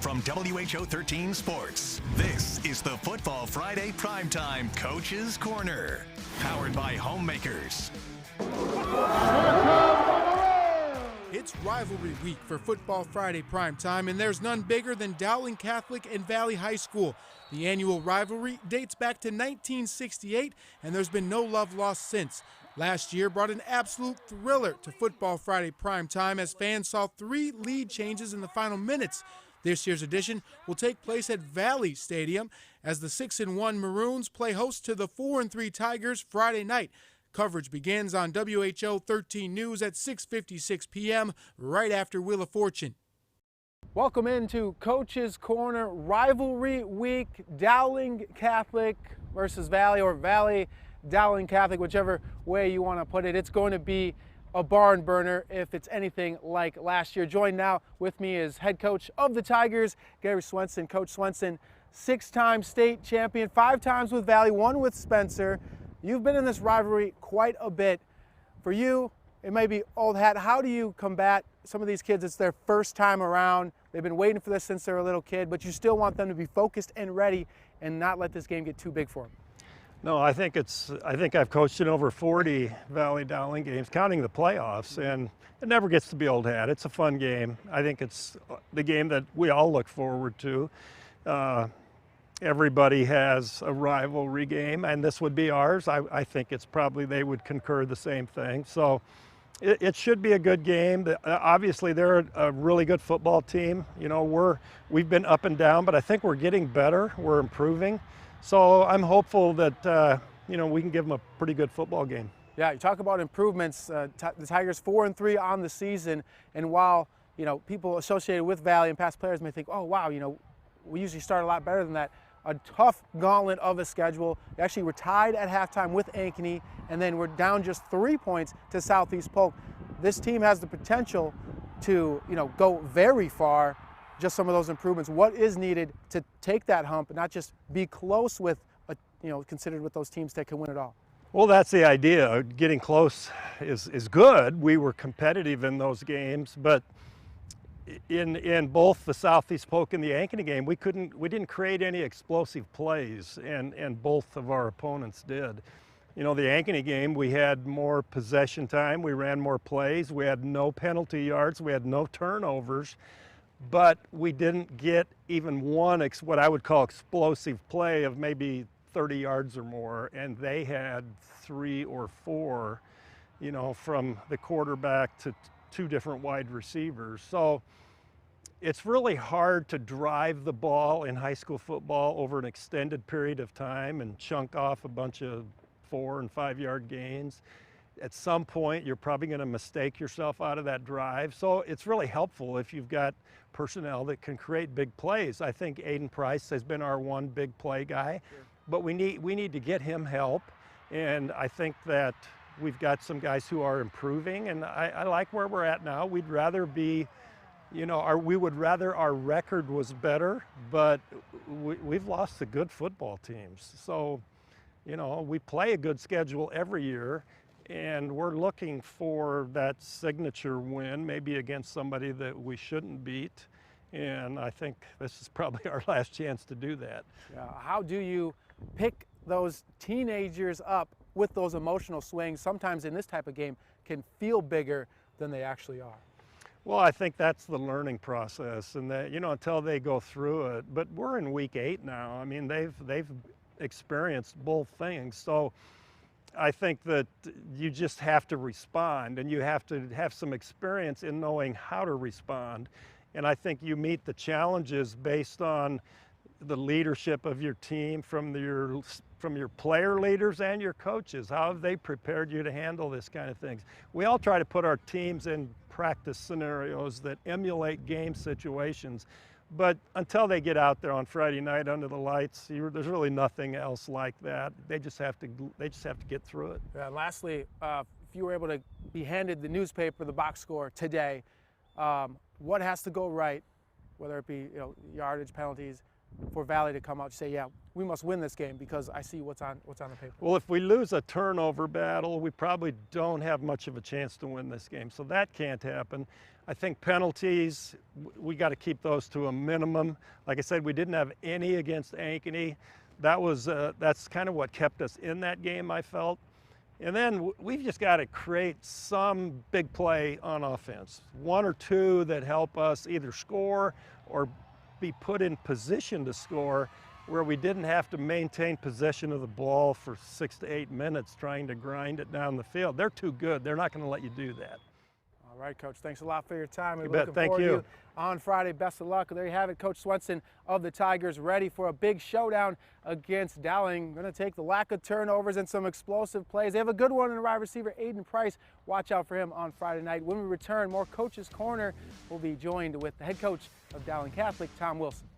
From WHO 13 Sports, this is the Football Friday Primetime Coach's Corner, powered by Homemakers. It's rivalry week for Football Friday Primetime, and there's none bigger than Dowling Catholic and Valley High School. The annual rivalry dates back to 1968, and there's been no love lost since. Last year brought an absolute thriller to Football Friday Primetime as fans saw 3 lead changes in the final minutes. This year's edition will take place at Valley Stadium as the 6-1 Maroons play host to the 4-3 Tigers Friday night. Coverage begins on WHO 13 News at 6:56 p.m. right after Wheel of Fortune. Welcome into Coach's Corner Rivalry Week. Dowling Catholic versus Valley, or Valley Dowling Catholic, whichever way you want to put it. It's going to be a barn burner if it's anything like last year. Joined now with me is head coach of the Tigers, Gary Swenson. Coach Swenson, 6-time state champion, 5 times with Valley, 1 with Spencer. You've been in this rivalry quite a bit. For you, it may be old hat. How do you combat some of these kids? It's their first time around. They've been waiting for this since they're a little kid, but you still want them to be focused and ready and not let this game get too big for them. No, I think I've coached in over 40 Valley Dowling games, counting the playoffs, and it never gets to be old hat. It's a fun game. I think it's the game that we all look forward to. Everybody has a rivalry game, and this would be ours. I think it's probably they would concur the same thing. So it should be a good game. Obviously, they're a really good football team. You know, we've been up and down, but I think we're getting better. We're improving. So I'm hopeful that, we can give them a pretty good football game. Yeah, you talk about improvements. The Tigers 4-3 on the season, and while, people associated with Valley and past players may think, oh, wow, we usually start a lot better than that. A tough gauntlet of a schedule. Actually, we're tied at halftime with Ankeny, and then we're down just 3 points to Southeast Polk. This team has the potential to, go very far. Just some of those improvements. What is needed to take that hump and not just be close with, considered with those teams that can win it all? Well, that's the idea. Getting close is good. We were competitive in those games, but in both the Southeast Polk and the Ankeny game, we didn't create any explosive plays, and both of our opponents did. The Ankeny game, we had more possession time, we ran more plays, we had no penalty yards, we had no turnovers, but we didn't get even one what I would call explosive play of maybe 30 yards or more, and they had 3 or 4, from the quarterback to 2 different wide receivers. So it's really hard to drive the ball in high school football over an extended period of time and chunk off a bunch of 4 and 5 yard gains. At some point, you're probably going to mistake yourself out of that drive. So it's really helpful if you've got personnel that can create big plays. I think Aiden Price has been our one big play guy, but we need to get him help. And I think that we've got some guys who are improving, and I like where we're at now. We'd rather be, we would rather our record was better, but we've lost to good football teams. So, we play a good schedule every year, and we're looking for that signature win, maybe against somebody that we shouldn't beat. And I think this is probably our last chance to do that. Yeah. How do you pick those teenagers up with those emotional swings? Sometimes in this type of game can feel bigger than they actually are. Well, I think that's the learning process, and that, until they go through it. But we're in week 8 now. I mean, they've experienced both things. So I think that you just have to respond, and you have to have some experience in knowing how to respond. And I think you meet the challenges based on the leadership of your team, from your player leaders and your coaches. How have they prepared you to handle this kind of things? We all try to put our teams in practice scenarios that emulate game situations. But until they get out there on Friday night under the lights, there's really nothing else like that. They just have to get through it. Yeah, and lastly, if you were able to be handed the newspaper, the box score today, what has to go right, whether it be yardage, penalties, for Valley to come out and say, yeah, we must win this game because I see what's on the paper? Well, if we lose a turnover battle, we probably don't have much of a chance to win this game. So that can't happen. I think penalties, we got to keep those to a minimum. Like I said, we didn't have any against Ankeny. That's kind of what kept us in that game, I felt. And then we've just got to create some big play on offense. One or two that help us either score or be put in position to score, where we didn't have to maintain possession of the ball for 6 to 8 minutes trying to grind it down the field. They're too good. They're not going to let you do that. All right, Coach. Thanks a lot for your time. We're bet. looking Thank forward to you. you on Friday. Best of luck. There you have it. Coach Swenson of the Tigers ready for a big showdown against Dowling. Going to take the lack of turnovers and some explosive plays. They have a good one in wide receiver, Aiden Price. Watch out for him on Friday night. When we return, more Coach's Corner. We'll be joined with the head coach of Dowling Catholic, Tom Wilson.